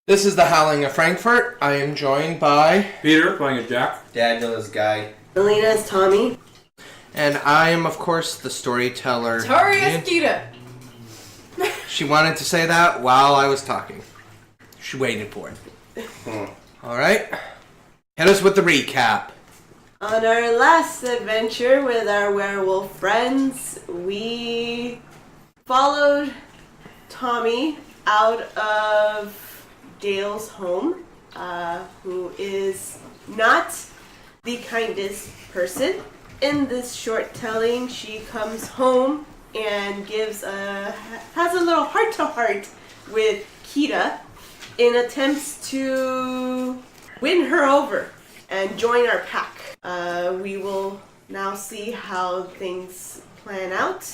This is the Howling of Frankfort. I am joined by Peter, playing a Jack. Daniel is Guy. Melina is Tommy. And I am, of course, the storyteller. Tori is Gita. She wanted to say that while I was talking. She waited for it. Alright. Hit us with the recap. On our last adventure with our werewolf friends, we followed Tommy out of Dale's home, who is not the kindest person. In this short telling, she comes home and has a little heart-to-heart with Kita in attempts to win her over and join our pack. We will now see how things plan out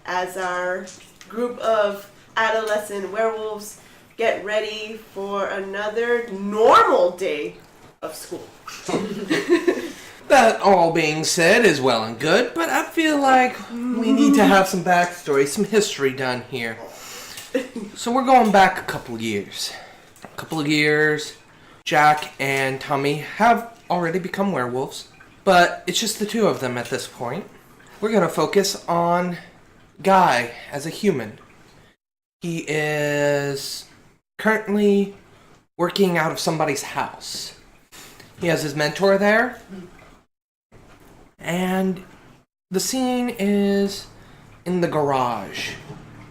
as our group of adolescent werewolves get ready for another normal day of school. That all being said is well and good, but I feel like we need to have some backstory, some history done here. So we're going back a couple of years. Jack and Tommy have already become werewolves, but it's just the two of them at this point. We're going to focus on Guy as a human. He is currently working out of somebody's house. He has his mentor there. And the scene is in the garage.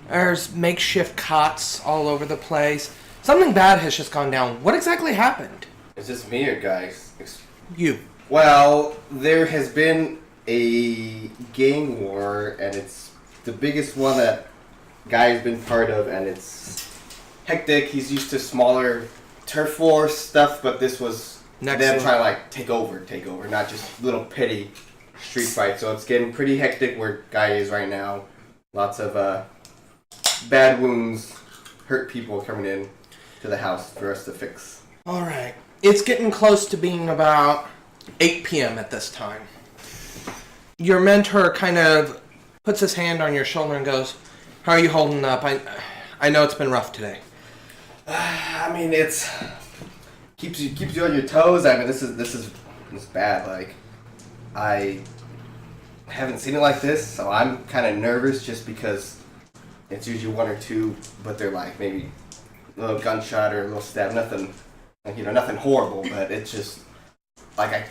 There's makeshift cots all over the place. Something bad has just gone down. What exactly happened? Is this me or guys? You. Well, there has been a gang war, and it's the biggest one that Guy has been part of, and it's hectic. He's used to smaller turf war stuff, but this was them trying to take over, not just little petty street fights. So it's getting pretty hectic where Guy is right now. Lots of bad wounds, hurt people coming in to the house for us to fix. Alright. It's getting close to being about 8 p.m. at this time. Your mentor kind of puts his hand on your shoulder and goes, "How are you holding up? I know it's been rough today." I mean, it's keeps you on your toes. I mean, this is bad. I haven't seen it like this, so I'm kind of nervous just because it's usually one or two, but they're maybe a little gunshot or a little stab, nothing horrible, but it's just I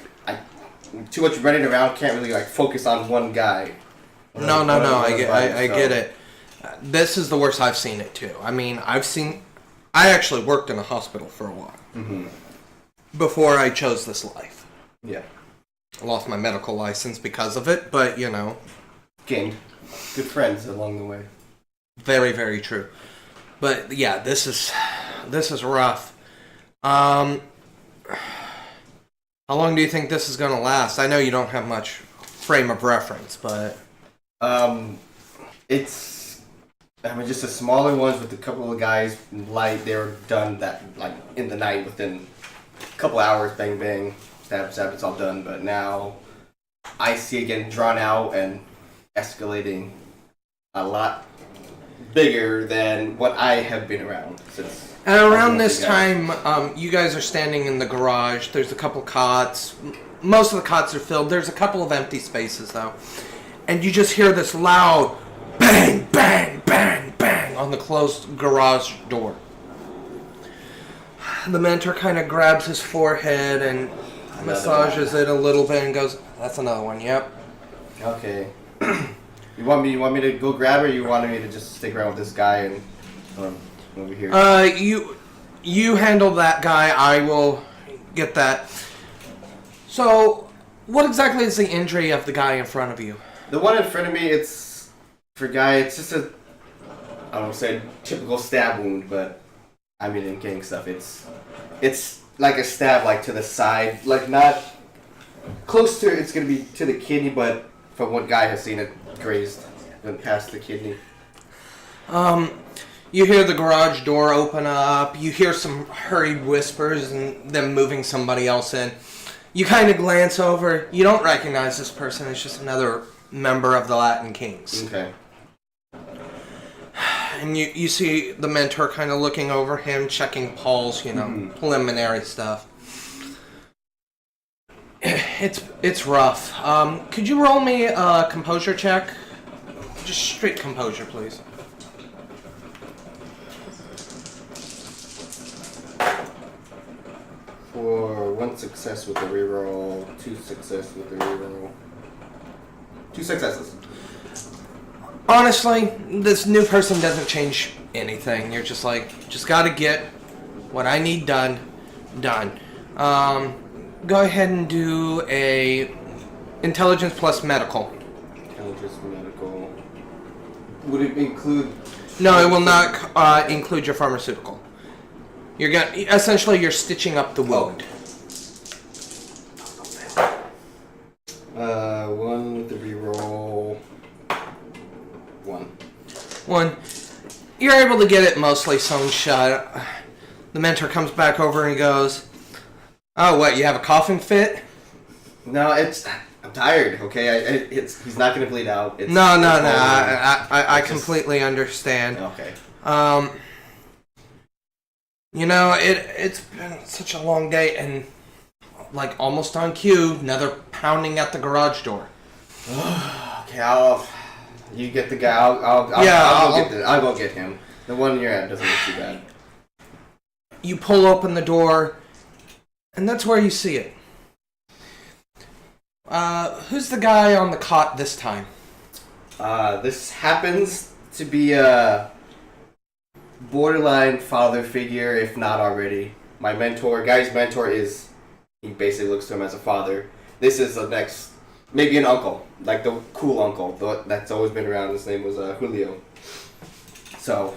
too much running around, can't really focus on one guy. No, I get it. This is the worst I've seen it too. I mean, I actually worked in a hospital for a while. Mm-hmm. Before I chose this life. Yeah. I lost my medical license because of it, but gained good friends along the way. Very, very true. But yeah, this is rough. How long do you think this is going to last? I know you don't have much frame of reference, but it's just the smaller ones with a couple of guys they were done that in the night within a couple hours, bang bang, stab stab, it's all done. But now I see it getting drawn out and escalating a lot bigger than what I have been around since. And around this time, you guys are standing in the garage. There's a couple cots. Most of the cots are filled. There's a couple of empty spaces, though. And you just hear this loud bang, bang, bang, bang on the closed garage door. The mentor kind of grabs his forehead and massages it a little bit and goes, "That's another one, yep." Okay. You want me to go grab her, or you want me to just stick around with this guy and over here? You handle that guy. I will get that. So, what exactly is the injury of the guy in front of you? The one in front of me, it's for Guy. It's just I don't say typical stab wound, but I mean in gang stuff, it's like a stab to the side, not close to. It's gonna be to the kidney, but from what Guy has seen, it grazed, went past the kidney. You hear the garage door open up. You hear some hurried whispers and them moving somebody else in. You kind of glance over. You don't recognize this person. It's just another member of the Latin Kings. Okay. And you see the mentor kind of looking over him, checking pulse, preliminary stuff. It's rough. Could you roll me a composure check? Just straight composure, please. For 1 success with a reroll, 2 success with a reroll. 2 successes. Honestly, this new person doesn't change anything. You're just gotta get what I need done. Go ahead and do a intelligence plus medical. Intelligence medical. Would it include? No, it will not include your pharmaceutical. You're stitching up the wound. 1 with the reroll. 1. You're able to get it mostly sewn shut. The mentor comes back over and he goes, "Oh, what? You have a coughing fit?" No, I'm tired. Okay, he's not gonna bleed out. No. I completely understand. Okay. It's been such a long day, and almost on cue, another pounding at the garage door. Okay, you get the guy. I'll go get him. The one you're at doesn't look too bad. You pull open the door, and that's where you see it. Who's the guy on the cot this time? This happens to be a borderline father figure, if not already. My mentor, guy's mentor he basically looks to him as a father. This is the next, maybe an uncle, like the cool uncle that's always been around. His name was Julio. So,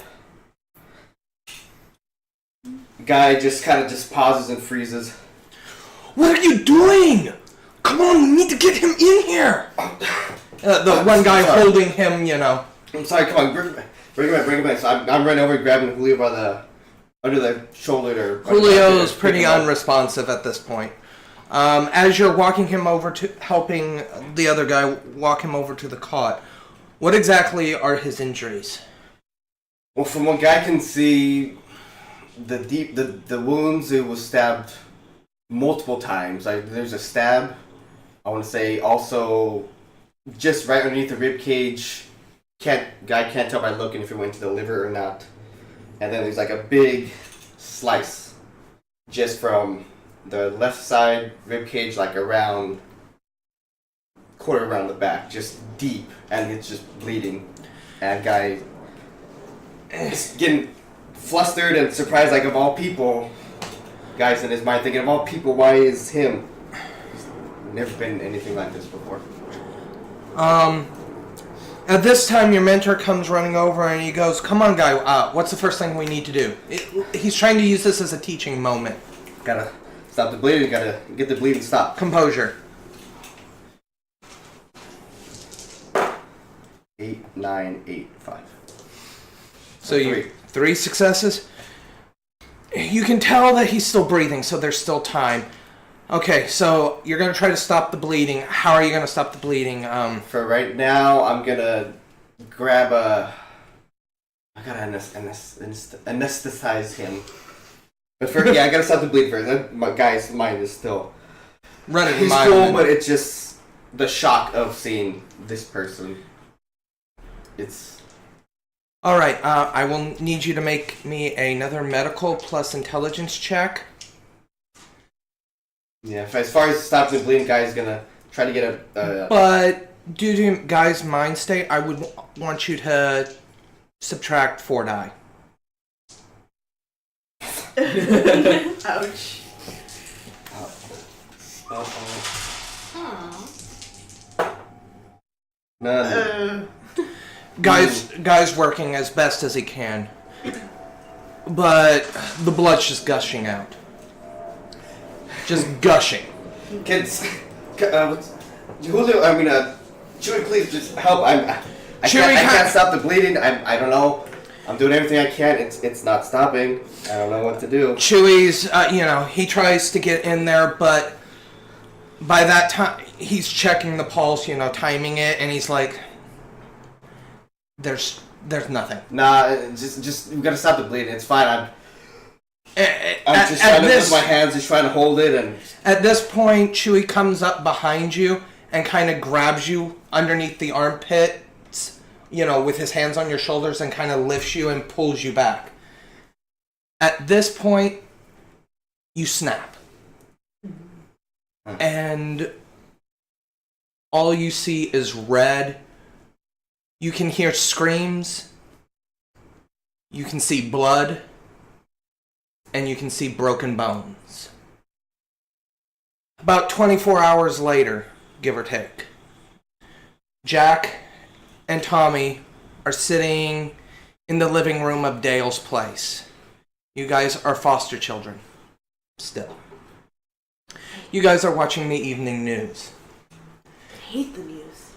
guy just kind of pauses and freezes. What are you doing? Come on, we need to get him in here. The one guy holding him, I'm sorry, come on, bring him in. So I'm running over and grabbing Julio by under the shoulder. Julio is pretty unresponsive at this point. As you're walking him over helping the other guy walk him over to the cot, what exactly are his injuries? Well, from what guy can see, the wounds, it was stabbed multiple times. There's a stab, I want to say, also just right underneath the rib cage. Guy can't tell by looking if it went to the liver or not. And then there's a big slice just from the left side rib cage, quarter around the back, just deep, and it's just bleeding. And guy is getting flustered and surprised, of all people, guy's in his mind thinking, of all people, why is him? He's never been anything like this before. At this time, your mentor comes running over and he goes, "Come on, guy, what's the first thing we need to do?" He's trying to use this as a teaching moment. Gotta stop the bleeding, gotta get the bleeding stopped. Composure. 8, 9, 8, 5. So you 3 successes? You can tell that he's still breathing, so there's still time. Okay, so you're going to try to stop the bleeding. How are you going to stop the bleeding? For right now, I'm going to grab I got to anesthetize him. But first, I got to stop the bleeding first. My guy's mind is still... Running. He's cool, but it's just the shock of seeing this person. It's... Alright, I will need you to make me another medical plus intelligence check. Yeah, as far as stopping the bleeding, guy's gonna try to get a... But due to guy's mind state, I would want you to subtract 4 die. Ouch. None. Guy's working as best as he can. But the blood's just gushing out. Just gushing. Kids, Julio, Chewy, please just help. I can't stop the bleeding. I don't know. I'm doing everything I can. It's not stopping. I don't know what to do. Chewy's, he tries to get in there, but by that time, he's checking the pulse, timing it, and he's like, there's There's nothing. Nah, just we gotta stop the bleeding. It's fine. I'm just At trying to put my hands, just trying to hold it, and at this point, Chewie comes up behind you and kind of grabs you underneath the armpits, with his hands on your shoulders, and kind of lifts you and pulls you back. At this point, you snap. And all you see is red. You can hear screams. You can see blood. And you can see broken bones. About 24 hours later, give or take, Jack and Tommy are sitting in the living room of Dale's place. You guys are foster children. Still. You guys are watching the evening news. I hate the news.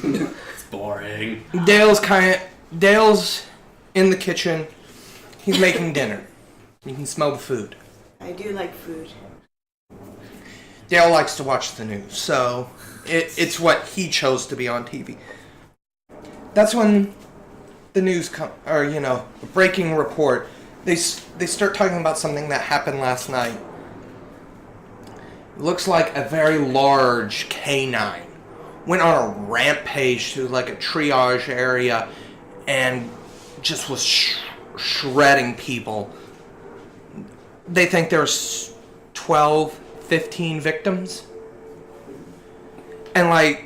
It's boring. Dale's in the kitchen. He's making dinner. You can smell the food. I do like food. Dale likes to watch the news, so it's what he chose to be on TV. That's when the news a breaking report. They start talking about something that happened last night. It looks like a very large canine went on a rampage to like a triage area and just was shredding people. They think there's 12, 15 victims. And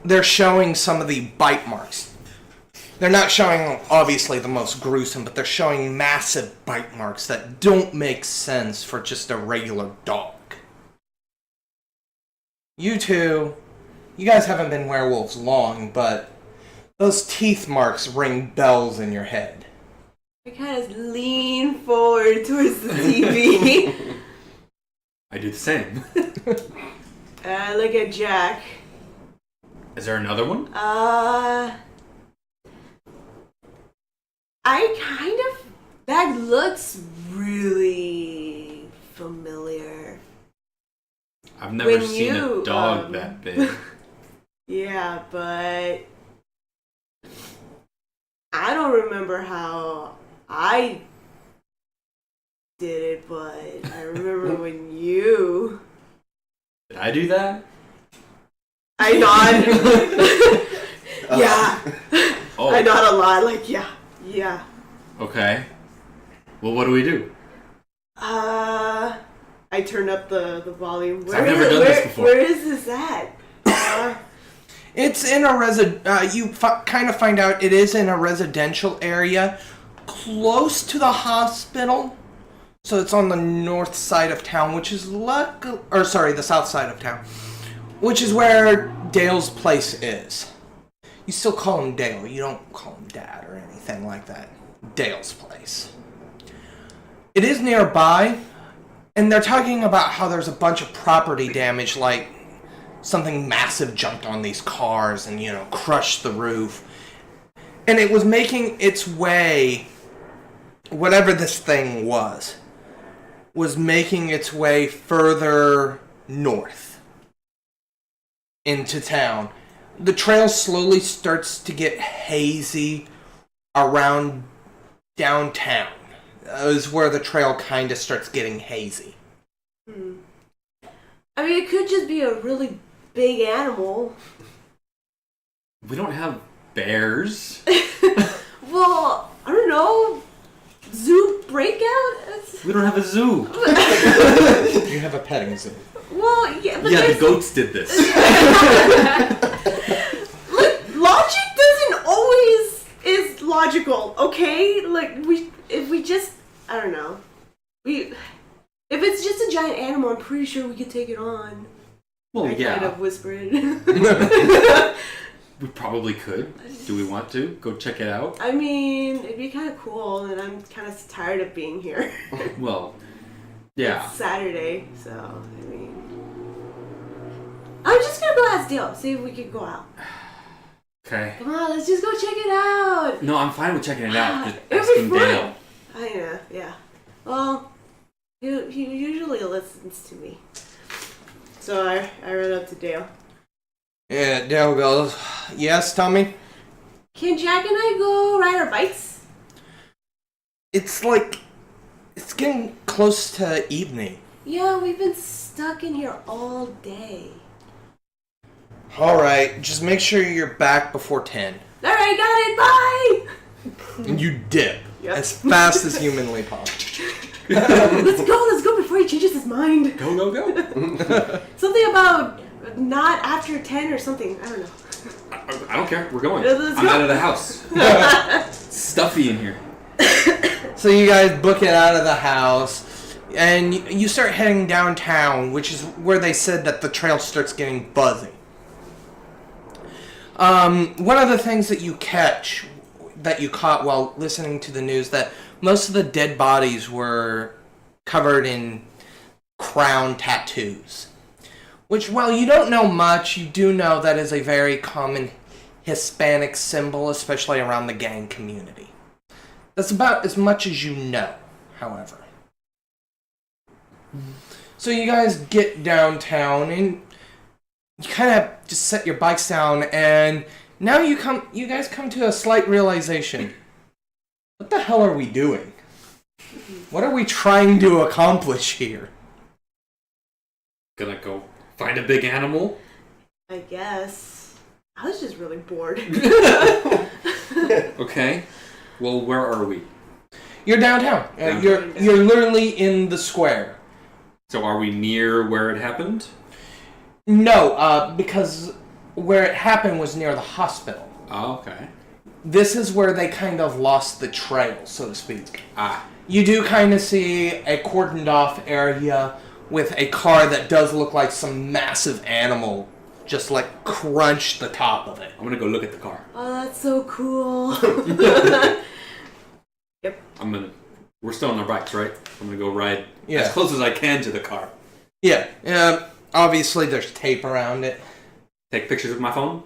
they're showing some of the bite marks. They're not showing, obviously, the most gruesome, but they're showing massive bite marks that don't make sense for just a regular dog. You two, you guys haven't been werewolves long, but those teeth marks ring bells in your head. I kind of lean forward towards the TV. I do the same. I look at Jack. Is there another one? That looks really familiar. I've never seen a dog that big. Yeah, but I don't remember how I did it, but I remember when you... Did I do that? I nod. Yeah. Oh. I nod a lot, yeah. Okay. Well, what do we do? I turn up the volume. I've never done this before. Where is this at? It's in a you kind of find out it is in a residential area close to the hospital. So it's on the north side of town, which is the south side of town, which is where Dale's place is. You still call him Dale. You don't call him Dad or anything like that. Dale's place. It is nearby, and they're talking about how there's a bunch of property damage, like something massive jumped on these cars and, crushed the roof. And it was making its way, whatever this thing was making its way further north into town. The trail slowly starts to get hazy around downtown. Is where the trail kind of starts getting hazy. I mean, it could just be a really big animal. We don't have bears. Well, I don't know. Zoo breakout? We don't have a zoo. You have a petting zoo. Well, yeah, but Yeah, the goats did this. logic doesn't always is logical, okay? If we just, I don't know. If it's just a giant animal, I'm pretty sure we could take it on. Well, I yeah. kind of whispered. We probably could. Do we want to? Go check it out? I mean, it'd be kind of cool, and I'm kind of tired of being here. Well, yeah. It's Saturday, so, I mean... I'm just gonna go ask Dale, see if we can go out. Okay. Come on, let's just go check it out! No, I'm fine with checking it out. Just It'll be asking fun. Dale. I know, yeah. Well, he usually listens to me. So I ran up to Dale. Yeah, Dale goes, yes, Tommy? Can Jack and I go ride our bikes? It's getting close to evening. Yeah, we've been stuck in here all day. Alright, just make sure you're back before 10. Alright, got it, bye! And you dip Yep. as fast as humanly possible. Let's go before he changes his mind. Go, go, go. Something about not after 10 or something. I don't know. I don't care. We're going. Let's I'm go. out of the house. Stuffy in here. So you guys book it out of the house, and you start heading downtown, which is where they said that the trail starts getting buzzy. One of the things that you caught while listening to the news, that most of the dead bodies were covered in crown tattoos. Which, while you don't know much, you do know that is a very common Hispanic symbol, especially around the gang community. That's about as much as you know, however. So you guys get downtown, and you kind of just set your bikes down, and now you guys come to a slight realization. What the hell are we doing? What are we trying to accomplish here? Gonna go find a big animal? I guess. I was just really bored. Okay. Well, where are we? You're downtown. You're literally in the square. So are we near where it happened? No, because where it happened was near the hospital. Oh, okay. This is where they kind of lost the trail, so to speak. Ah. You do kind of see a cordoned off area with a car that does look like some massive animal just like crunched the top of it. I'm gonna go look at the car. Oh, that's so cool. Yep. We're still on our bikes, right? I'm gonna go ride Yeah. as close as I can to the car. Yeah, obviously there's tape around it. Take pictures with my phone.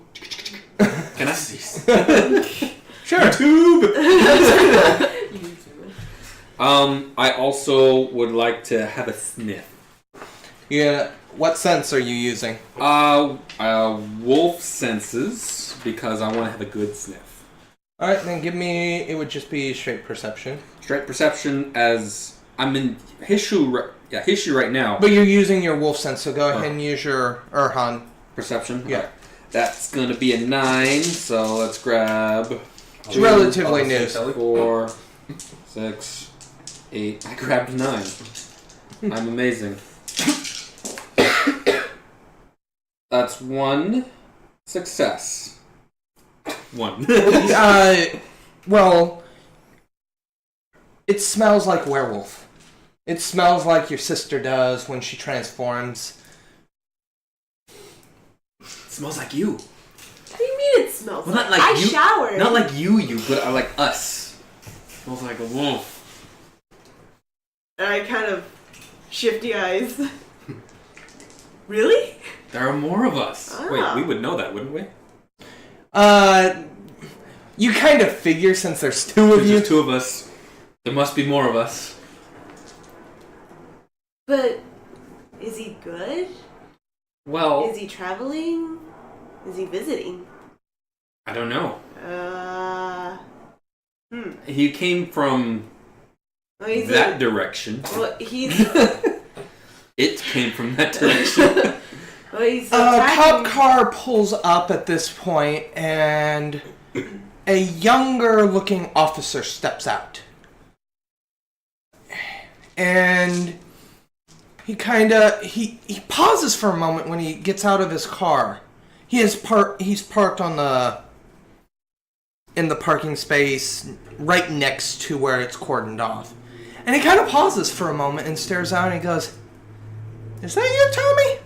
Can I? Sure. YouTube! I also would like to have a sniff. Yeah. What sense are you using? Wolf senses, because I want to have a good sniff. Alright, then give me... It would just be straight perception. Straight perception, as I'm in Hishu right now. But you're using your wolf sense, so go ahead and use your Urhan. Perception? Yeah. Okay. That's going to be a 9, so let's grab... It's relatively new. 4, 6, 8. I grabbed 9. I'm amazing. That's 1 success. 1. Well, it smells like werewolf. It smells like your sister does when she transforms. It smells like you. What do you mean it smells Well, like? not like I you. showered. Not like you, but like us. It smells like a wolf. I kind of shifty eyes. Really? There are more of us. Ah. Wait, we would know that, wouldn't we? You kind of figure since there's two of There's you. just 2 of us. There must be more of us. But is he good? Well, Is he traveling? Is he visiting? I don't know. He came from Well, he's that direction. Well, he's. It came from that direction. Well, he's A cop attacking. car pulls up at this point, and a younger-looking officer steps out. And he he pauses for a moment when he gets out of his car. He's parked in the parking space right next to where it's cordoned off. And he kind of pauses for a moment and stares out and he goes, "Is that you, Tommy?"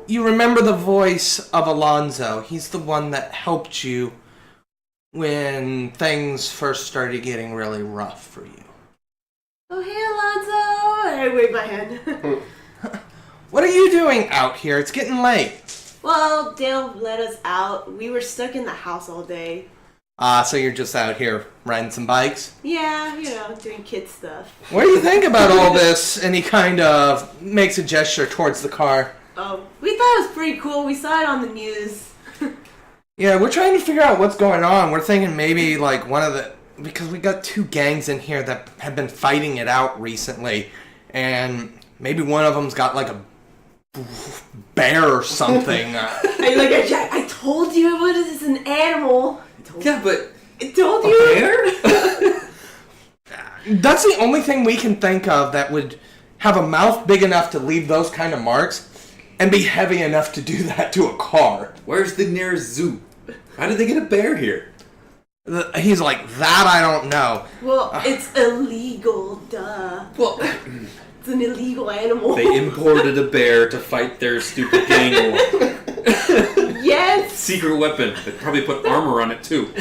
You remember the voice of Alonzo. He's the one that helped you when things first started getting really rough for you. Oh, hey, Alonzo! And I wave my hand. What are you doing out here? It's getting late. Well, Dale let us out. We were stuck in the house all day. So you're just out here riding some bikes? Yeah, doing kid stuff. What do you think about all this? And he kind of makes a gesture towards the car. Oh, we thought it was pretty cool. We saw it on the news. Yeah, we're trying to figure out what's going on. We're thinking maybe like one of the... Because we got 2 gangs in here that have been fighting it out recently. And maybe one of them's got like a bear or something. I told you it was an animal. Yeah, but... I told you. Bear? That's the only thing we can think of that would have a mouth big enough to leave those kind of marks and be heavy enough to do that to a car. Where's the nearest zoo? How did they get a bear here? He's like, that I don't know. Well, it's illegal, duh. Well, It's an illegal animal. they imported a bear to fight their stupid gang war. Yes! Secret weapon. They probably put armor on it too.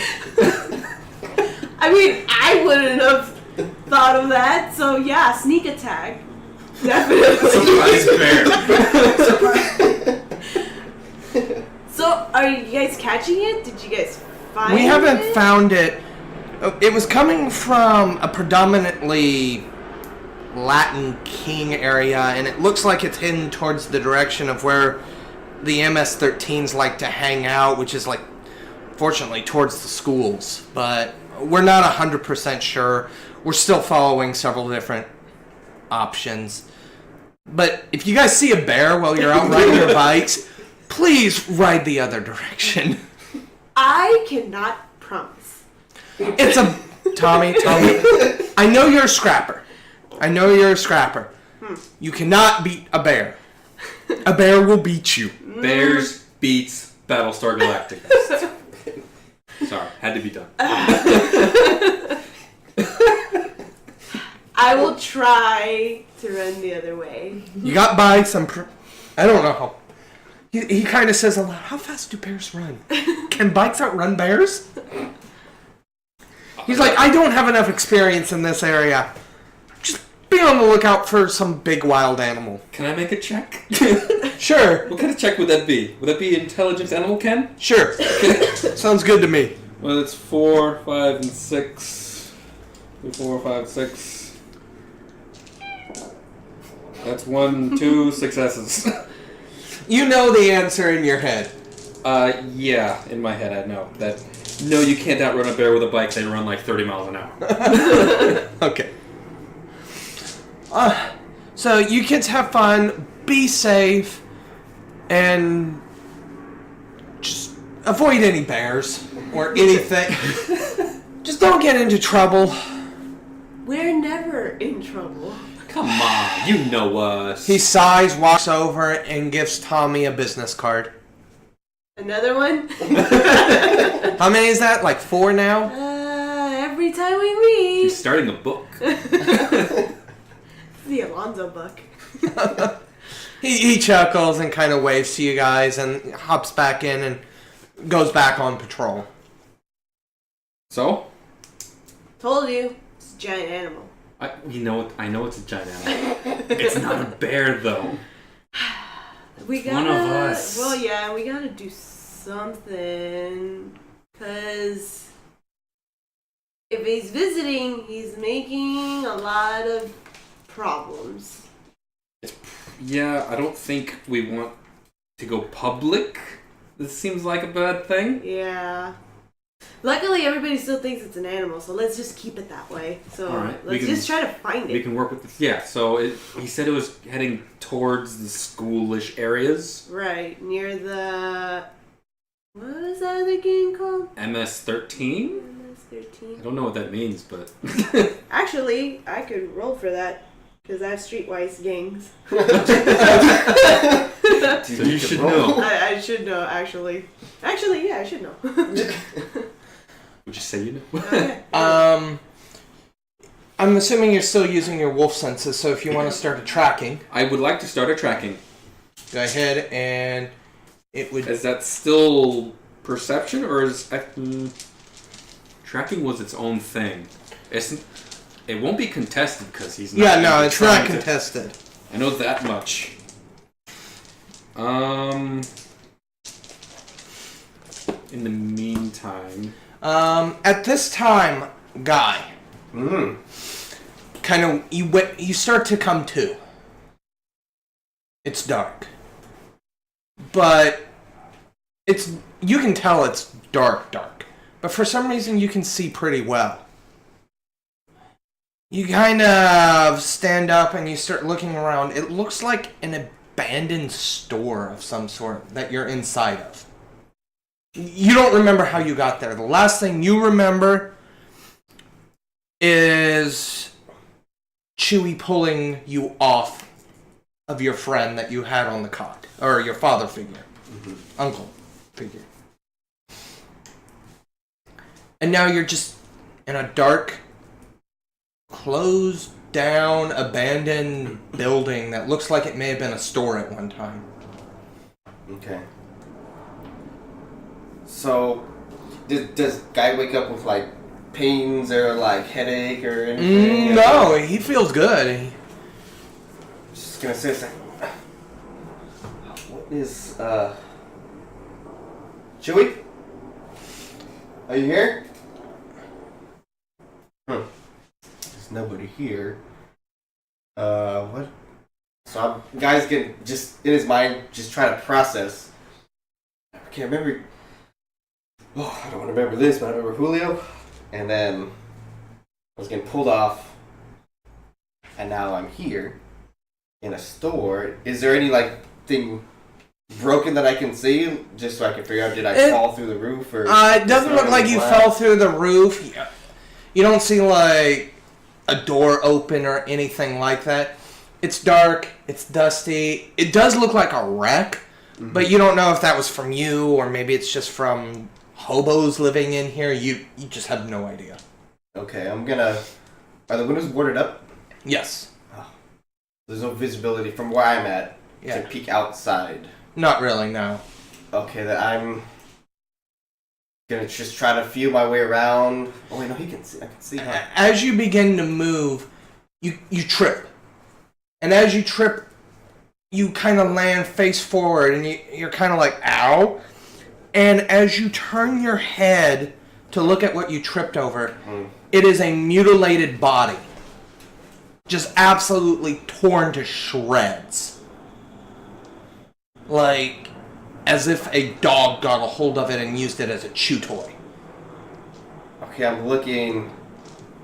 I mean, I wouldn't have thought of that, so yeah, sneak attack. Definitely. Surprise bear. So, are you guys catching it? Did you guys find it? We haven't found it. It was coming from a predominantly Latin King area, and it looks like it's heading towards the direction of where the MS-13s like to hang out, which is like, fortunately, towards the schools. But we're not 100% sure. We're still following several different options. But if you guys see a bear while you're out riding your bikes, please ride the other direction. I cannot promise. It's a... Tommy, I know you're a scrapper. You cannot beat a bear. A bear will beat you. Bears beats Battlestar Galactica. Sorry, had to be done. I will try to run the other way. You got bikes. I don't know how... He kind of says a lot. How fast do bears run? Can bikes outrun bears? He's like, I don't have enough experience in this area. Just be on the lookout for some big wild animal. Can I make a check? Sure. What kind of check would that be? Would that be intelligence animal Ken? Sure. Sounds good to me. Well, it's 4, 5, and 6. 4, 5, 6. That's 1, 2 successes. You know the answer in your head. Yeah, in my head I know that. No, you can't outrun a bear with a bike. They run like 30 miles an hour. Okay. So you kids have fun, be safe, and just avoid any bears or anything. Just don't get into trouble. We're never in trouble. Come on, you know us. He sighs, walks over, and gives Tommy a business card. Another one? How many is that? Like 4 now? Every time we meet. He's starting a book. The Alonzo book. He chuckles and kind of waves to you guys and hops back in and goes back on patrol. So? Told you. It's a giant animal. I know it's a giant animal. It's not a bear, though. We gotta... One of us. Well, yeah, we gotta do something. Because if he's visiting, he's making a lot of problems. Yeah, I don't think we want to go public. This seems like a bad thing. Yeah. Luckily, everybody still thinks it's an animal, so let's just keep it that way. So All right, let's just try to find We it. can work with this. Yeah, so he said it was heading towards the schoolish areas. Right, near the... What was that other game called? MS-13? I MS-13. don't know what that means, but... Actually, I could roll for that, because I have streetwise gangs. So you should know. I should know, actually. Actually, yeah, I should know. Would you say you know? Okay. I'm assuming you're still using your wolf senses, so if you want to start a tracking, I would like to start a tracking. go ahead and it would... Is that still perception, or is... tracking was its own thing. It won't be contested, because he's not... Yeah, no, it's not trying to- contested. I know that much. In the meantime... At this time, Guy, kind of, you start to come to. It's dark. But You can tell it's dark, but for some reason you can see pretty well. You kind of stand up and you start looking around. It looks like an abandoned store of some sort that you're inside of. You don't remember how you got there. The last thing you remember is Chewie pulling you off of your friend that you had on the cot. Or your father figure. Uncle figure. And now you're just in a dark, closed down, abandoned building that looks like it may have been a store at one time. Okay. So, does guy wake up with like pains or like headache or anything? No, he feels good. Just gonna say something. What is Chewie? Are you here? There's nobody here. What? So guys getting just in his mind, just trying to process. I can't remember. Oh, I don't want to remember this, but I remember Julio. And then I was getting pulled off, and now I'm here in a store. Is there any like thing broken that I can see, just so I can figure out did I fall through the roof or? It doesn't look like you fell through the roof. You don't see like a door open or anything like that. It's dark. It's dusty. It does look like a wreck, but you don't know if that was from you or maybe it's just from hobos living in here. You just have no idea. Okay, are the windows boarded up? Yes. Oh, there's no visibility from where I'm at Yeah. to peek outside. Not really, no. Okay, then I'm gonna just try to feel my way around. Oh wait, no, he can see. I can see him. As you begin to move, you trip. And as you trip, you kind of land face forward and you're kind of like, ow. And as you turn your head to look at what you tripped over, it is a mutilated body. Just absolutely torn to shreds. Like, as if a dog got a hold of it and used it as a chew toy. Okay, I'm looking.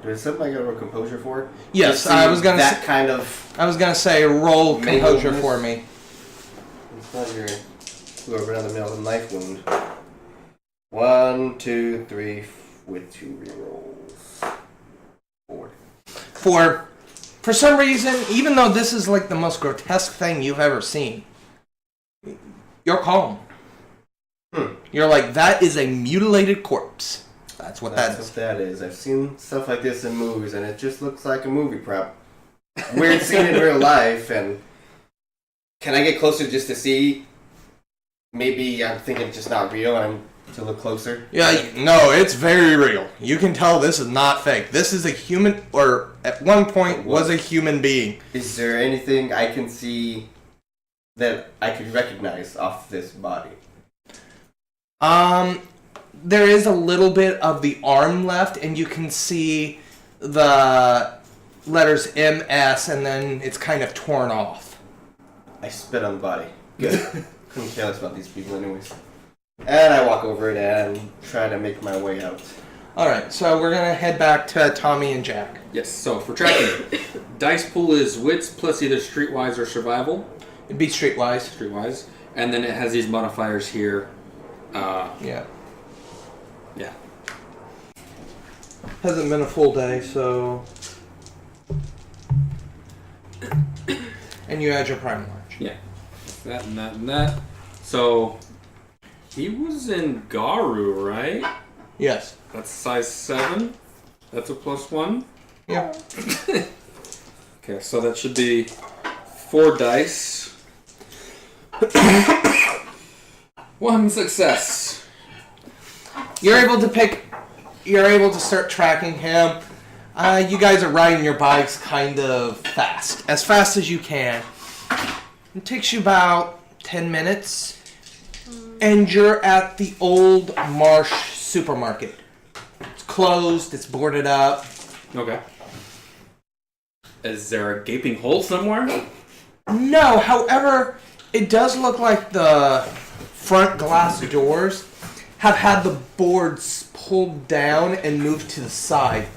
Is something I gotta roll composure for? Yes, I was gonna that kind of. I was gonna say roll composure for me. It's not your whoever around the middle of a knife wound. 1, 2, 3 with 2 rerolls. 4. For some reason, even though this is like the most grotesque thing you've ever seen, you're calm. You're like, that is a mutilated corpse. That's what that is. That's what that is. I've seen stuff like this in movies, and it just looks like a movie prop. Weird scene in real life, and can I get closer just to see? Maybe I'm thinking it's just not real, and I'm to look closer. Yeah, no, it's very real. You can tell this is not fake. This is a human, or at one point was a human being. Is there anything I can see that I could recognize off this body? There is a little bit of the arm left, and you can see the letters MS, and then it's kind of torn off. I spit on the body. Good. Couldn't care less about these people anyways. And I walk over it and try to make my way out. Alright, so we're going to head back to Tommy and Jack. Yes, so for tracking, dice pool is wits plus either streetwise or survival. It'd be streetwise. Streetwise. And then it has these modifiers here. Yeah. Yeah. Hasn't been a full day, so... And you add your prime large. Yeah. That and that and that. So, he was in Garu, right? Yes. That's size 7. That's a +1. Yeah. Okay, so that should be 4 dice. 1 success. You're able to start tracking him. You guys are riding your bikes kind of fast. As fast as you can. It takes you about 10 minutes. And you're at the old Marsh supermarket. It's closed, it's boarded up. Okay. Is there a gaping hole somewhere? No, however, it does look like the front glass doors have had the boards pulled down and moved to the side,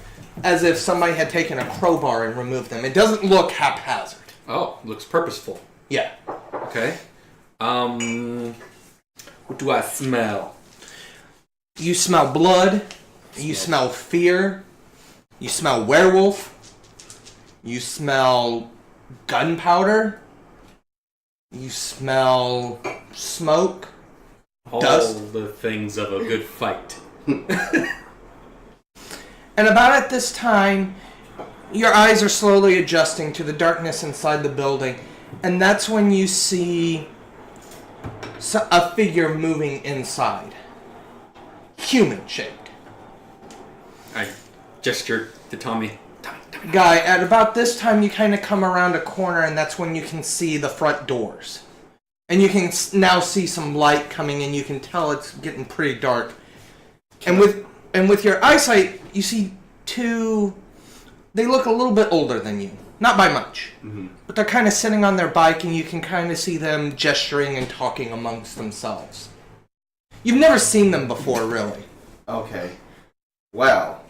as if somebody had taken a crowbar and removed them. It doesn't look haphazard. Oh, looks purposeful. Yeah. Okay. What do I smell? You smell blood. You smell fear. You smell werewolf. You smell gunpowder. You smell smoke. All Dust. the things of a good fight. And about at this time, your eyes are slowly adjusting to the darkness inside the building, and that's when you see a figure moving inside. Human-shaped. I gesture to Tommy. Guy, at about this time, you kind of come around a corner, and that's when you can see the front doors. And you can now see some light coming in. You can tell it's getting pretty dark. And with your eyesight, you see two. They look a little bit older than you, not by much, but they're kind of sitting on their bike, and you can kind of see them gesturing and talking amongst themselves. You've never seen them before, really. Okay. Well,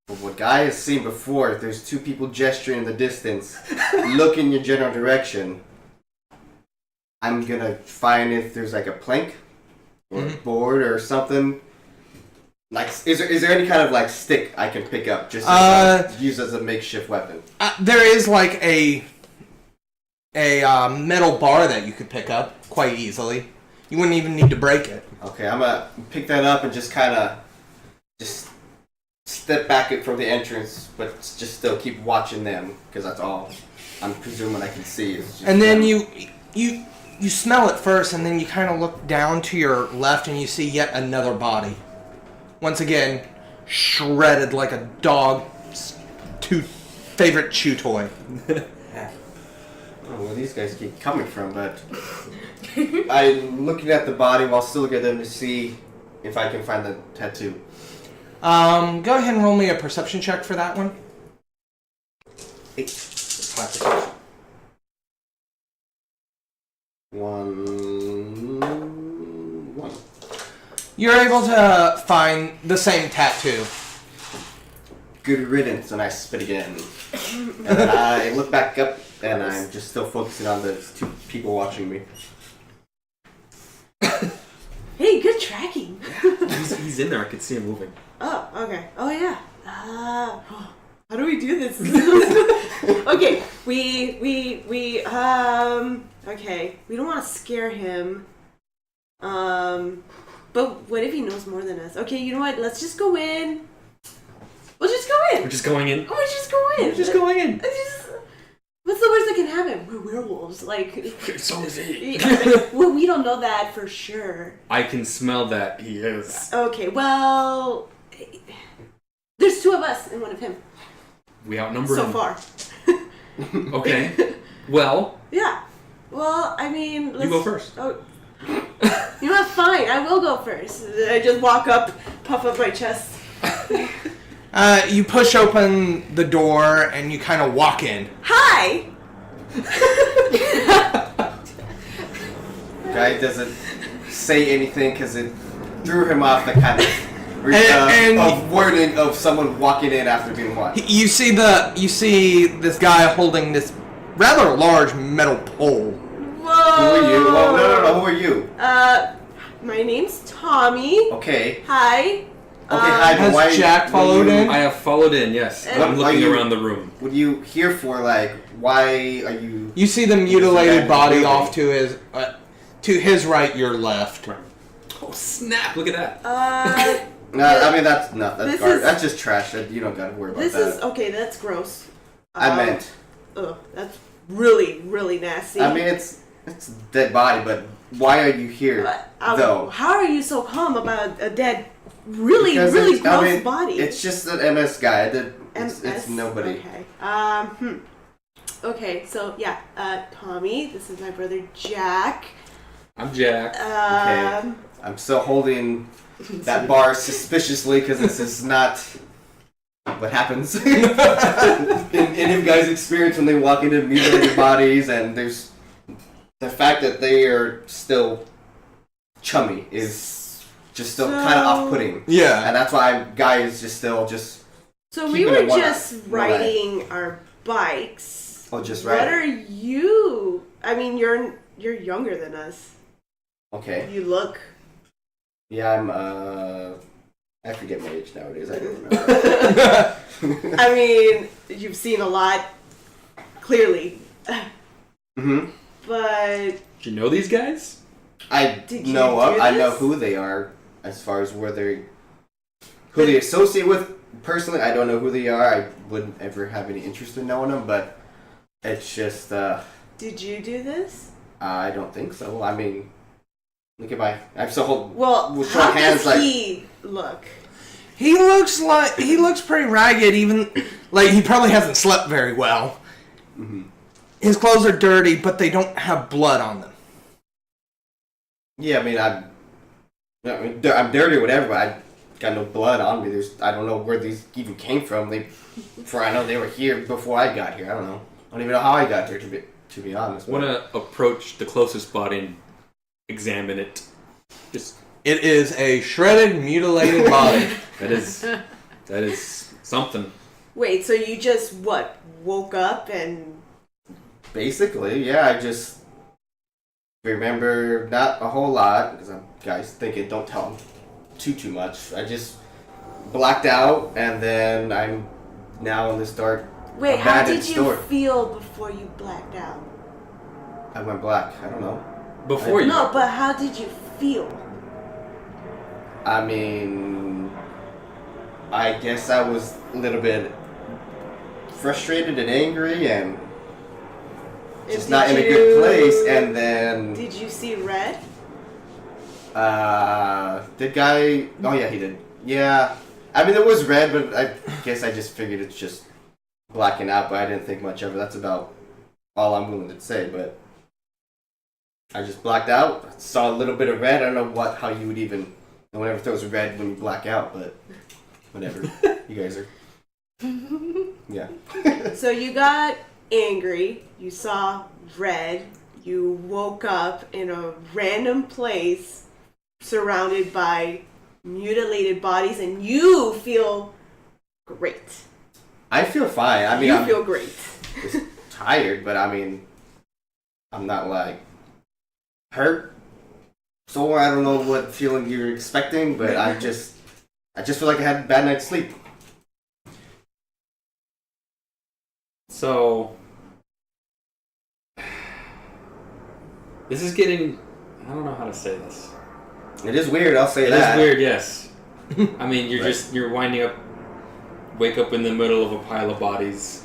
from what Guy has seen before, if there's two people gesturing in the distance, look in your general direction. I'm gonna find if there's like a plank or a board or something. Like, is there any kind of like stick I can pick up just use as a makeshift weapon? There is like a metal bar that you could pick up quite easily. You wouldn't even need to break it. Okay, I'm gonna pick that up and just kind of step back from the entrance, but just still keep watching them because that's all I'm presuming I can see. Is just And then them. you smell it first, and then you kind of look down to your left, and you see yet another body. Once again, shredded like a dog's favorite chew toy. I don't know where these guys keep coming from, but I'm looking at the body while still looking at them to see if I can find the tattoo. Go ahead and roll me a perception check for that one. 1. You're able to find the same tattoo. Good riddance, and I spit again. And then I look back up, and I'm just still focusing on the two people watching me. Hey, good tracking. He's in there. I can see him moving. Oh, okay. Oh, yeah. How do we do this? Okay, okay. We don't want to scare him. But what if he knows more than us? Okay, you know what? Let's just go in. We'll just go in. We're just going in. We're just going in. We're just going in. What's the worst that can happen? We're werewolves. Like, So is he. well, we don't know that for sure. I can smell that he is. Okay, well, there's two of us and one of him. We outnumber So him. far. Okay. Well, Yeah. Well, I mean, let's... you go first. Oh. You know what? Fine. I will go first. I just walk up, puff up my chest. You push open the door and you kind of walk in. Hi! Guy doesn't say anything because it threw him off the kind of wording of someone walking in after being watched. You see this guy holding this rather large metal pole. Whoa! Who are you? Well, no. Who are you? My name's Tommy. Okay. Hi. Hi. Has why Jack followed in? I have followed in, yes. And- I'm What are looking you- around the room. What are you here for? Like, why are you? You see the mutilated body off to his right, your left. Oh, snap. Look at that. No, I mean that's This garbage. is- That's just trash. You don't gotta worry about This that. is... Okay, that's gross. I meant. Ugh, that's really, really nasty. I mean, it's a dead body, but why are you here though? How are you so calm about a dead, really, Because really it's- gross I mean, body? It's just an MS guy. It's MS? nobody. Okay. Okay, so yeah, Tommy, this is my brother Jack. I'm Jack. Okay. I'm still holding that bar suspiciously because this is not what happens in him guys' experience when they walk into mutilated bodies, and there's the fact that they are still chummy is just still kind of off-putting. Yeah. And that's why Guy is just still just. So we keeping were it one just eye. riding our bikes. Oh, just What riding. are you? I mean, you're younger than us. Okay. You look. Yeah, I forget my age nowadays. I don't remember. I mean, you've seen a lot, clearly. Mm-hmm. But Do you know these guys? I Did you know do I know this? who they are as far as who they associate with. Personally, I don't know who they are. I wouldn't ever have any interest in knowing them, but it's just did you do this? I don't think so. I mean, look at my. I have to hold. Well, with how short hands, does he look? He looks pretty ragged. Even like he probably hasn't slept very well. Mm-hmm. His clothes are dirty, but they don't have blood on them. Yeah, I mean, I'm dirty or whatever, but I got no blood on me. I don't know where these even came from. For I know they were here before I got here. I don't know. I don't even know how I got there. To be honest. Want to approach the closest body and examine it. Just It is a shredded, mutilated body. that is something. Wait, so you just woke up and Basically, yeah. I just remember not a whole lot because I'm guys thinking don't tell them too much. I just blacked out, and then I'm now in this dark. wait, how abandoned did you store. feel before you blacked out? I went black. I don't know. Before you. No, but how did you feel? I mean, I guess I was a little bit frustrated and angry and just not in a good place. And then, Did you see red? did Guy? Oh yeah, he did. Yeah, I mean it was red, but I guess I just figured it's just blacking out. But I didn't think much of it. That's about all I'm willing to say. But I just blacked out. Saw a little bit of red. I don't know how you would even. No one ever throws red when you black out, but whatever. You guys are. Yeah. So you got angry, you saw red, you woke up in a random place surrounded by mutilated bodies, and you feel great. I feel fine. I mean, you I'm feel great. just tired, but I mean, I'm not like hurt. So I don't know what feeling you're expecting, but I just feel like I had a bad night's sleep. So this is getting. I don't know how to say this. It is weird. I'll say It that. is weird, yes. I mean, Right. you're winding up, wake up in the middle of a pile of bodies.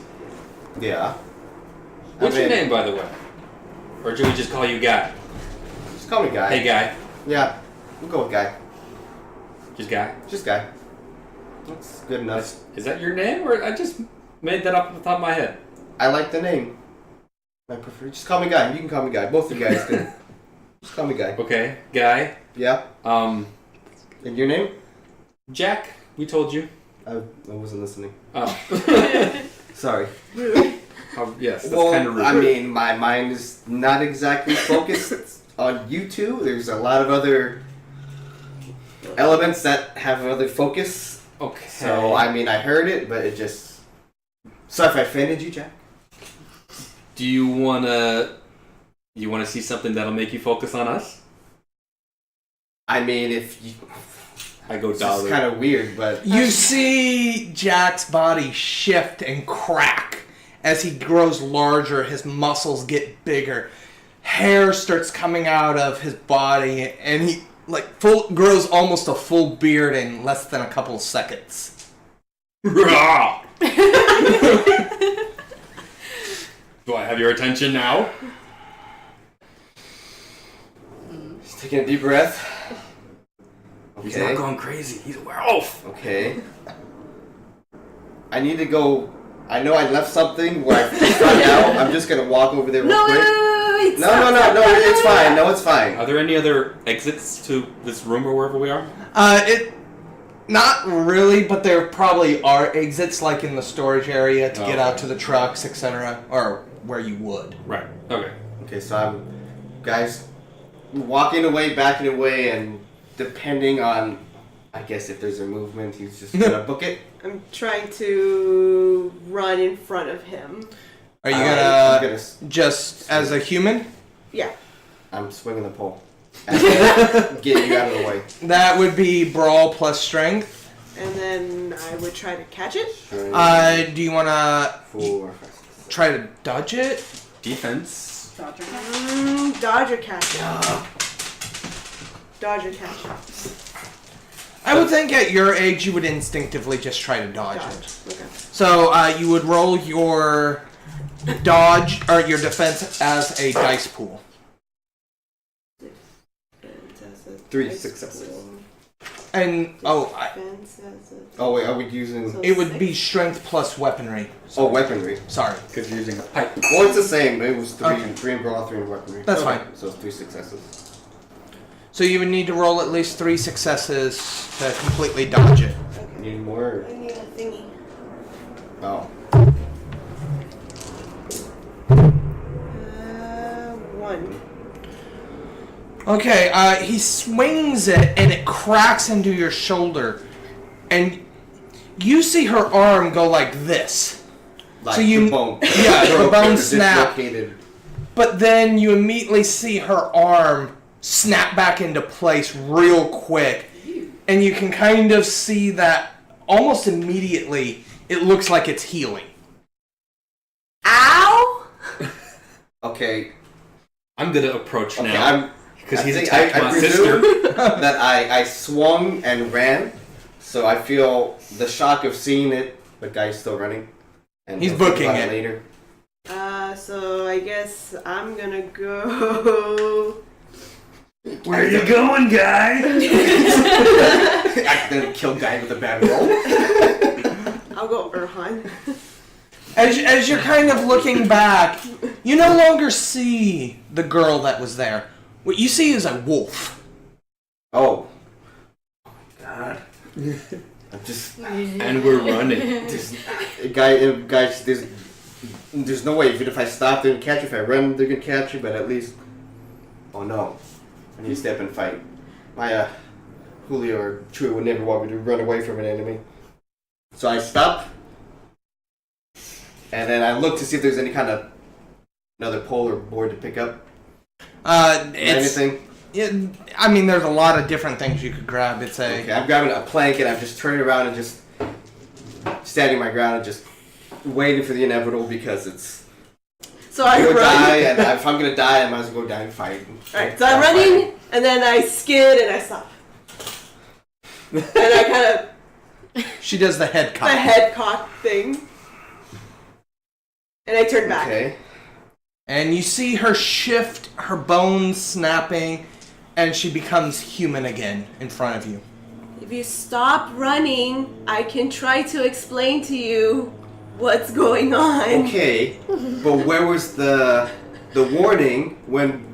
Yeah. What's I your mean, name, by the way? Or should we just call you Guy? Just call me Guy. Hey, Guy. Yeah, we'll go with Guy. Just Guy. Just Guy. That's good enough. Is that your name, or I just made that up off the top of my head? I like the name. I prefer. Just call me Guy. You can call me Guy. Both of you guys can. Just call me Guy. Okay, Guy. Yeah. Um, And your name? Jack. We told you. I wasn't listening. Oh. Sorry. Yes, that's Well, kind of rude. I mean, my mind is not exactly focused on you two. There's a lot of other elements that have other focus. Okay. So, I mean, I heard it, but it just... Sorry if I offended you, Jack. Do you wanna see something that'll make you focus on us? I mean, if you... I go It's just dollar. kind of weird, but... You see Jack's body shift and crack as he grows larger. His muscles get bigger. Hair starts coming out of his body, and he grows almost a full beard in less than a couple of seconds. Rah! Do I have your attention now? Just taking a deep breath. He's Okay. not going crazy. He's a werewolf. Okay. I need to go... I know I left something where I found out. I'm just gonna walk over there real No, quick. wait, No, stop. it's fine. No, it's fine. Are there any other exits to this room or wherever we are? Not really, but there probably are exits, like in the storage area to get out Okay. to the trucks, etc., or where you would. Right. Okay. Okay, so I'm... Guys, walking away, backing away, and depending on, I guess if there's a movement, he's just gonna book it. I'm trying to run in front of him. Are you I'm gonna just as a human? Yeah. I'm swinging the pole. Get you out of the way. That would be brawl plus strength. And then I would try to catch it. Do you wanna 4, 5, 6. try to dodge it? Defense. Dodger catch it. Dodger catch it. I would think at your age you would instinctively just try to dodge it. Okay. So you would roll your dodge or your defense as a dice pool. 3 successes. And Oh wait, are we using? So- it would be strength plus weaponry. Oh, weaponry. Sorry. Because you're using a pipe. Well, it's the same. It was 3, Okay. 3 in brawl, 3 in weaponry. That's Okay. fine. So it's 3 successes. So you would need to roll at least 3 successes to completely dodge it. Need more? I need a thingy. Oh. 1. Okay, he swings it and it cracks into your shoulder. And you see her arm go like this. Like So you- the bone. yeah, the bone snap. Dislocated. But then you immediately see her arm snap back into place real quick. And you can kind of see that almost immediately it looks like it's healing. Ow! Okay. I'm gonna approach Okay. now. Because he's think attacked I my presume sister. that I swung and ran, so I feel the shock of seeing it, but guy's still running. And He's he'll think booking about it. later. So I guess I'm gonna go. Where are you going, guy? Accidentally kill guy with a bad roll. I'll go Erhan. As you're kind of looking back, you no longer see the girl that was there. What you see is a wolf. Oh. God. I'm just. And we're running. Just guys, there's no way. Even if I stop, they're gonna catch you. If I run, they're gonna catch you. But at least, oh no, I need to step and fight. My Julio or Chewie would never want me to run away from an enemy. So I stop, and then I look to see if there's any kind of another pole or board to pick up. It's Anything? Yeah, I mean, there's a lot of different things you could grab. It's a Okay, I'm grabbing a plank and I'm just turning around and just standing my ground and just waiting for the inevitable because it's. So I I'm gonna run. die, and if I'm gonna die, I might as well go down and fight. Alright, so I'm running, and then I skid and I stop. And I kind of she does the head the cock. head cock thing. And I turn back. Okay. And you see her shift, her bones snapping, and she becomes human again in front of you. If you stop running, I can try to explain to you what's going on. Okay, but where was the warning when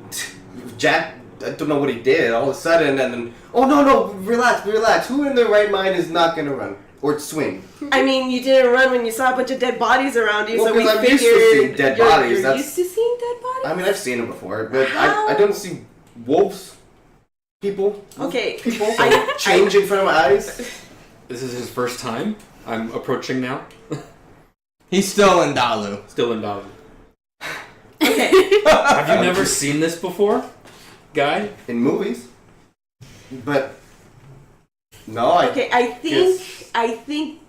Jack? I don't know what he did. All of a sudden, and then oh no, relax. Who in their right mind is not gonna run or swing? I mean, you didn't run when you saw a bunch of dead bodies around you, Well, so we 'cause I'm figured used to seeing dead bodies, You're that's- used to seeing dead bodies. I mean, I've seen them before, but How? I don't see wolves, people Okay, change in front of my eyes. This is his first time. I'm approaching now. He's still in Dalu. Still in Dolly. Okay. Have you never seen this before, guy? In movies, but no, I Okay, I think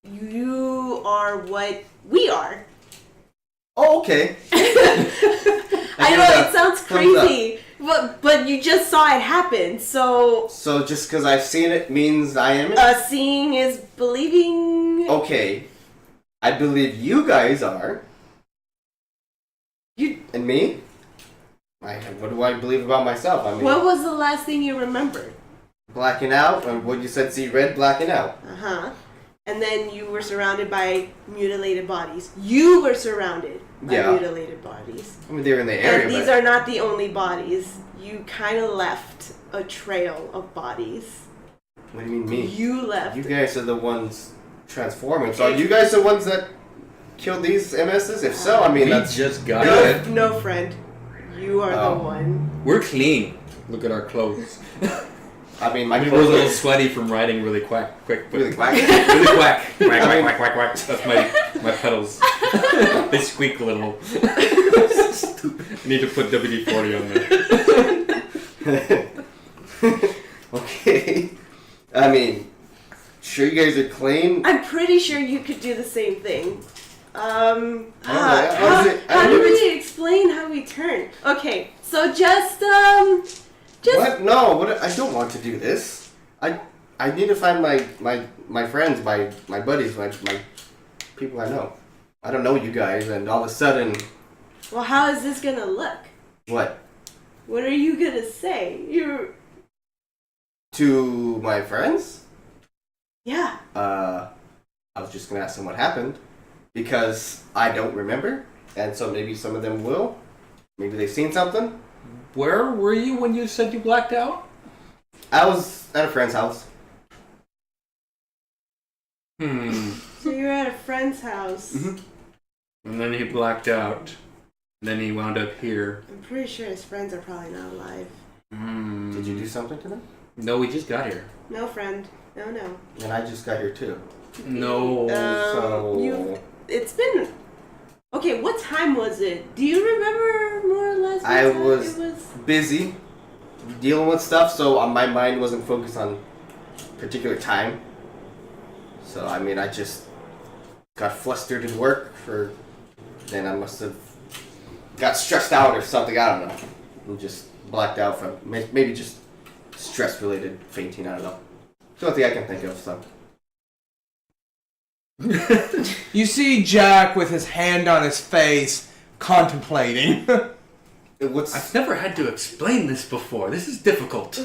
you are what we are. Oh, okay. I know it sounds crazy, but you just saw it happen. So So just because I've seen it means I am it? seeing is believing. Okay. I believe you guys are. You. And me? What do I believe about myself? I mean, What was the last thing you remembered? blacking out, and what you said, see red, blacking out. And then you were surrounded by mutilated bodies. You were surrounded by Yeah. mutilated bodies. I mean, they're in the area, And these but are not the only bodies. You kind of left a trail of bodies. what do you mean me? You left. You guys are the ones transforming. So are you guys the ones that killed these MSs? If so, I mean, We that's just got good. it. No friend. You are the one. We're clean. Look at our clothes. I mean, my We're a clothes little are sweaty from riding really quick. But really quack. really quack. Quack, quack, quack, quack, quack. That's my pedals. They squeak a little. I need to put WD-40 on there. Okay. I mean, sure you guys are clean. I'm pretty sure you could do the same thing. How how do do we explain how we turn? Okay, so just What? No, what? I don't want to do this. I need to find my friends, my buddies, my people I know. I don't know you guys, and all of a sudden, Well, how is this gonna look? what? What are you gonna say? To my friends? Yeah. I was just gonna ask them what happened because I don't remember, and so maybe some of them will. Maybe they've seen something. Where were you when you said you blacked out? I was at a friend's house. So you're at a friend's house. Mm-hmm. And then he blacked out. Then he wound up here. I'm pretty sure his friends are probably not alive. Did you do something to them? No, we just got here. No, friend. No. And I just got here too. No. So It's been. Okay, what time was it? Do you remember more or less? What I time was it was busy dealing with stuff, so my mind wasn't focused on particular time. So I mean, I just got flustered at work then I must have got stressed out or something. I don't know. And just blacked out from maybe just stress-related fainting. I don't know. It's the only thing I can think of. So. You see Jack with his hand on his face, contemplating. I've never had to explain this before. This is difficult.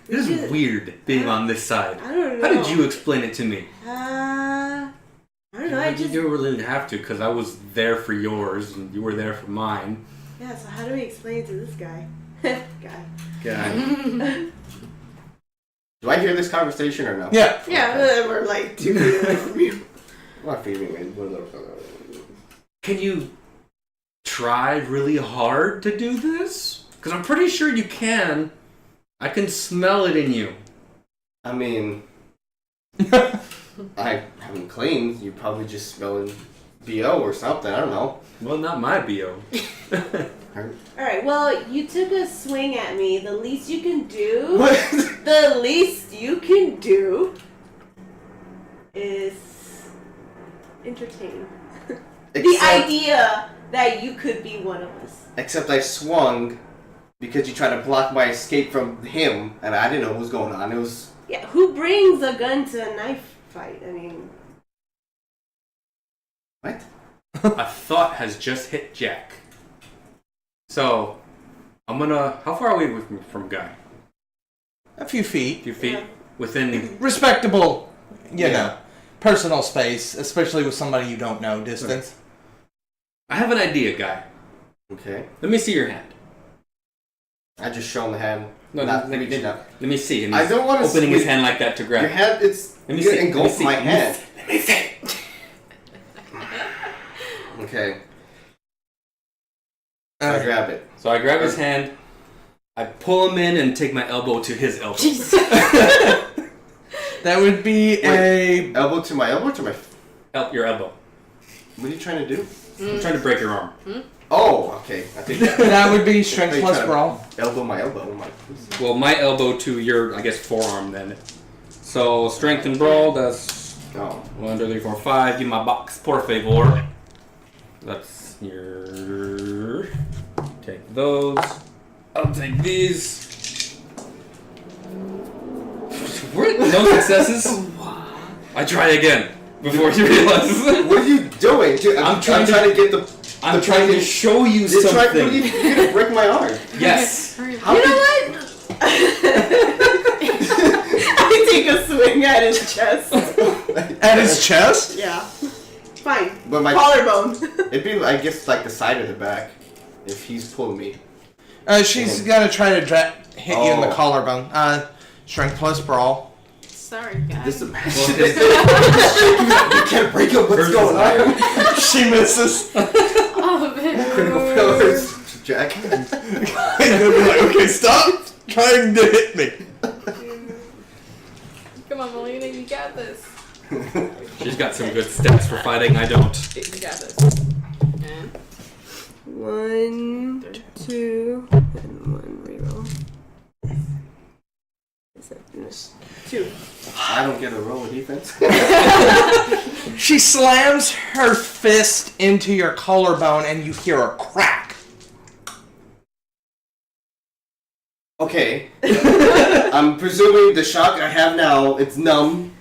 This is weird being on this side. I don't know. How did you explain it to me? I don't know. I just. You really didn't have to because I was there for yours and you were there for mine. Yeah. So how do we explain it to this guy? Guy. God. Do I hear this conversation or no? Yeah. Yeah, we're like 2 feet away from you. I'm not feeding me. Can you try really hard to do this? Because I'm pretty sure you can. I can smell it in you. I mean, I haven't cleaned. You probably just smelling BO or something. I don't know. Well, not my BO. Alright, well, you took a swing at me. The least you can do. What? The least you can do is entertain. The idea that you could be one of us. Except I swung because you tried to block my escape from him, and I didn't know what was going on. It was... Yeah, who brings a gun to a knife fight? I mean... What? A thought has just hit Jack. So, I'm gonna... How far away from Guy? A few feet. A few feet? Yeah. Within... Respectable, you Yeah. know, personal space, especially with somebody you don't know, distance. I have an idea, Guy. Okay. Let me see your hand. I just show him the hand. No, not let reaching up. me see. And I he's don't want to opening his hand like that to grab. Your hand, it's... Let me you see. engulf my hand. Let me see. Okay. I grab it. So I grab his hand, I pull him in and take my elbow to his elbow. That would be a... Elbow to my elbow or to my... Your elbow. What are you trying to do? I'm trying to break your arm. Oh, okay. I think... That would be strength They plus try to brawl. Elbow my elbow. Oh my... Well, my elbow to your, I guess, forearm then. So strength and brawl, that's Oh. 1, 2, 3, 4, 5. Give my box, por favor. That's your... Take those. I'll take these. What? No successes? I try again before you realize. What are you doing? Dude, I'm trying to get the... I'm trying to show you You're something. you're gonna break my arm. Yes. You know what? I take a swing at his chest. At his chest? Yeah. Fine. But my... Collarbone. It'd be, I guess, like the side or the back. If he's pulling me. She's gonna try to hit you in the Oh. collarbone. Strength plus brawl. Sorry, guys. This is you can't break up what's going on. She misses. Oh, man. critical failures, Jack. I'm gonna be like, okay, stop trying to hit me. Come on, Melina, you got this. She's got some good stats for fighting. I don't. You got this. And 1, 2, and 1 reroll. Is that 2? I don't get a roll of defense. She slams her fist into your collarbone and you hear a crack. Okay. I'm presuming the shock I have now, it's numb.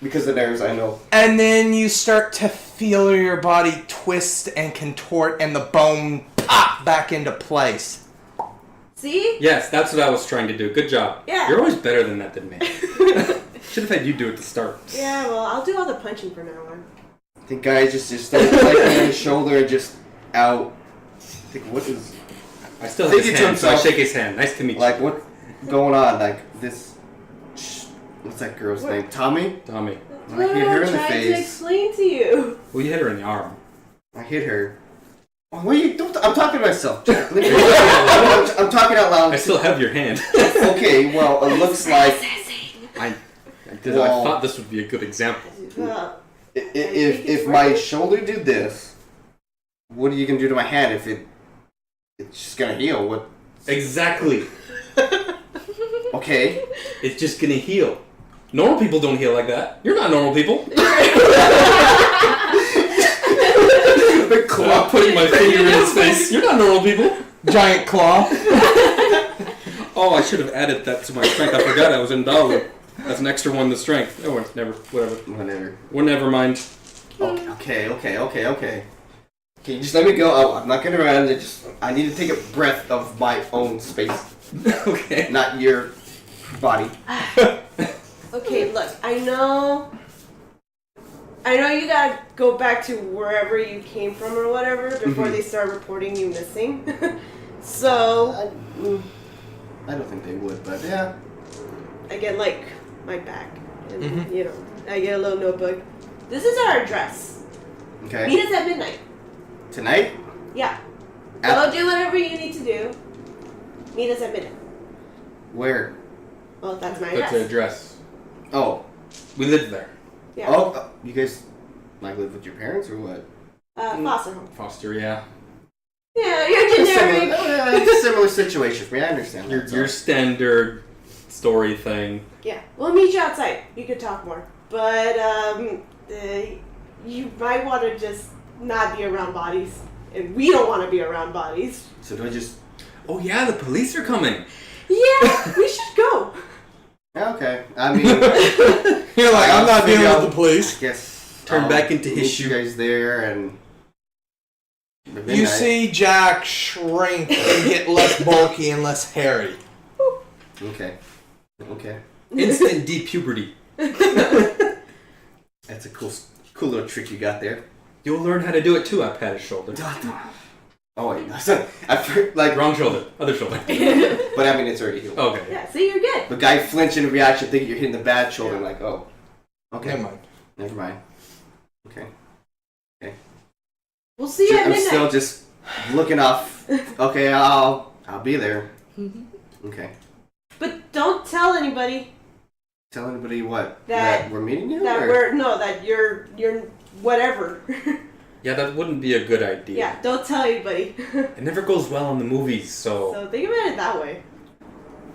Because of nerves, I know. And then you start to feel your body twist and contort and the bone pop back into place. See? Yes, that's what I was trying to do. Good job. Yeah. You're always better than that than me. Should have had you do it to start. Yeah, well, I'll do all the punching from now on. The guy just started clicking on his shoulder and just out. I think, what is... I still have Thinking his to hand, so I himself, shake his hand. Nice to meet Like, you. what's going on? Like, this... What's that girl's name? Tommy? Tommy. That's I what hit her I'm in the trying to face. explain to you. Well, you hit her in the arm. I hit her. Oh, what are you... I'm talking to myself, Jack. I'm talking out loud. I still have your hand. Okay, well, it looks like... I Well- thought this would be a good example. Well, If my shoulder did this, what are you gonna do to my hand if it's just gonna heal? What? Exactly. Okay. It's just gonna heal. Normal people don't heal like that. You're not normal people. Big claw. I'm putting my finger in his face. You're not normal people. Giant claw. Oh, I should have added that to my strength. I forgot I was in Dalu. That's an extra one to strength. Oh, never. Whatever. Whatever. Well, never mind. Okay. Okay, just let me go. Oh, I'm not gonna run. I need to take a breath of my own space, Okay. not your body. okay, look, I know you gotta go back to wherever you came from or whatever before they start reporting you missing. So, I don't think they would, but yeah. I get, like, my back. And, you know, I get a little notebook. This is our address. Okay. Meet us at midnight. Tonight? Yeah. At- Go do whatever you need to do. Meet us at midnight. Where? Well, that's my That's the address. address. Oh. We live there. Yeah. Oh. You guys like live with your parents or what? Foster home. Foster, yeah. Yeah, you're generic. It's a similar situation for me. I understand. Your standard story thing. Yeah, we'll meet you outside. You could talk more. But, you might want to just not be around bodies. And we don't want to be around bodies. So do I just... Oh yeah, the police are coming. Yeah, we should go. Yeah, okay. I mean... You're like, I'm not dealing Figure with the police. I guess... Turn I'll back into his meet shoe. you guys there and... You see Jack shrink and get less bulky and less hairy. Okay. Okay. Instant puberty. That's a cool little trick you got there. You'll learn how to do it too. I pat his shoulder. Oh wait, like Wrong shoulder. Other shoulder. but I mean it's already healed. Okay. Yeah, see, you're good. The guy flinched in reaction, thinking you're hitting the bad shoulder. Like, oh, okay, Never mind. Okay. We'll see you at I'm midnight. still just looking off. Okay, I'll be there. Okay. But don't tell anybody Tell anybody what? That- we're meeting you? that or? that you're whatever. Yeah, that wouldn't be a good idea. Yeah, don't tell anybody. It never goes well in the movies, so... So think about it that way.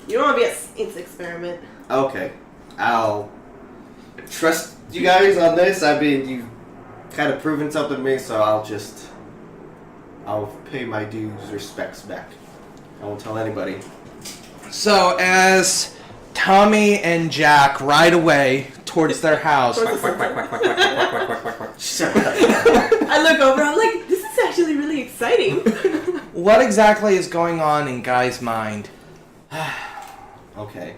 You don't want to be a science experiment. Okay. I'll trust you guys on this. I mean, you've kind of proven something to me, so I'll pay my dues respects back. I won't tell anybody. So as Tommy and Jack ride away towards their house, Quack, quack, quack, quack, quack, quack, quack, quack, quack, quack, quack. Shut up. I look over, I'm like, this is actually really exciting. what exactly is going on in Guy's mind? Okay.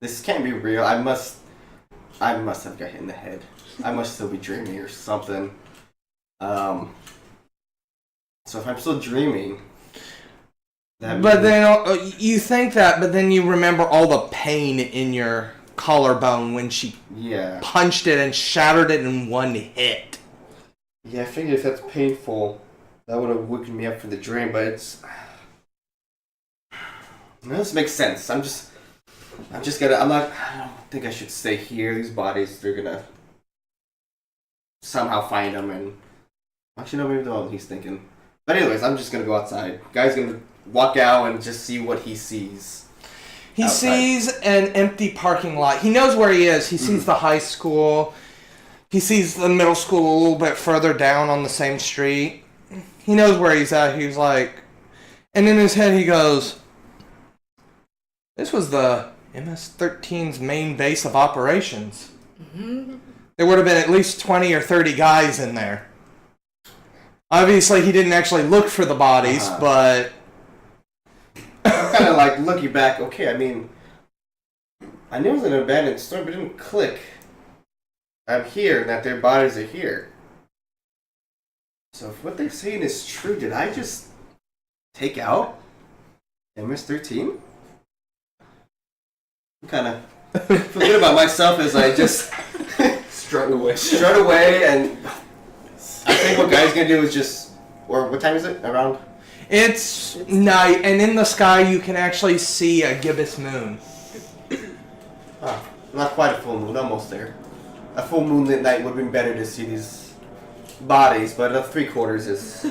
This can't be real. I must have got hit in the head. I must still be dreaming or something. So if I'm still dreaming, that But means- then you think that, but then you remember all the pain in your collarbone when she yeah, punched it and shattered it in one hit. I figured if that's painful, That would have woken me up for the dream, but it's... This makes sense. I'm just gonna... I don't think I should stay here. These bodies, they're gonna somehow find them and... Actually, no, maybe the one he's thinking. But anyways, I'm just gonna go outside. Guy's gonna walk out and just see what he sees. He outside. sees an empty parking lot. He knows where he is. He sees the high school. He sees the middle school a little bit further down on the same street. He knows where he's at. He's like... And in his head he goes... This was the MS-13's main base of operations. There would have been at least 20 or 30 guys in there. Obviously, he didn't actually look for the bodies, but... I'm kind of like looking back. Okay, I mean... I knew it was an abandoned store, but it didn't click. I'm here, and that their bodies are here. So if what they're saying is true, did I just take out MS-13? I'm kind of feel good about myself as I just strut away, and I think what Guy's gonna do is just... Or what time is it? Around? It's night, and in the sky you can actually see a gibbous moon. Not quite a full moon, almost there. A full moonlit night would have been better to see these bodies, but a 3/4 is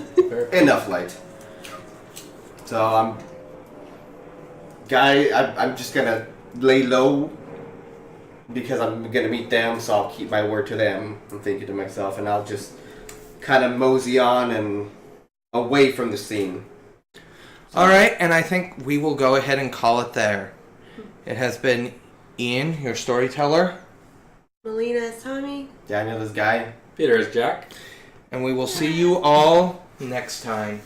enough light. So I'm just gonna lay low because I'm gonna meet them, so I'll keep my word to them. I'm thinking to myself, and I'll just kind of mosey on and away from the scene. Alright, and I think we will go ahead and call it there. It has been Ian, your storyteller, Melina is Tommy. Daniel is Guy. Peter is Jack. and we will see you all next time.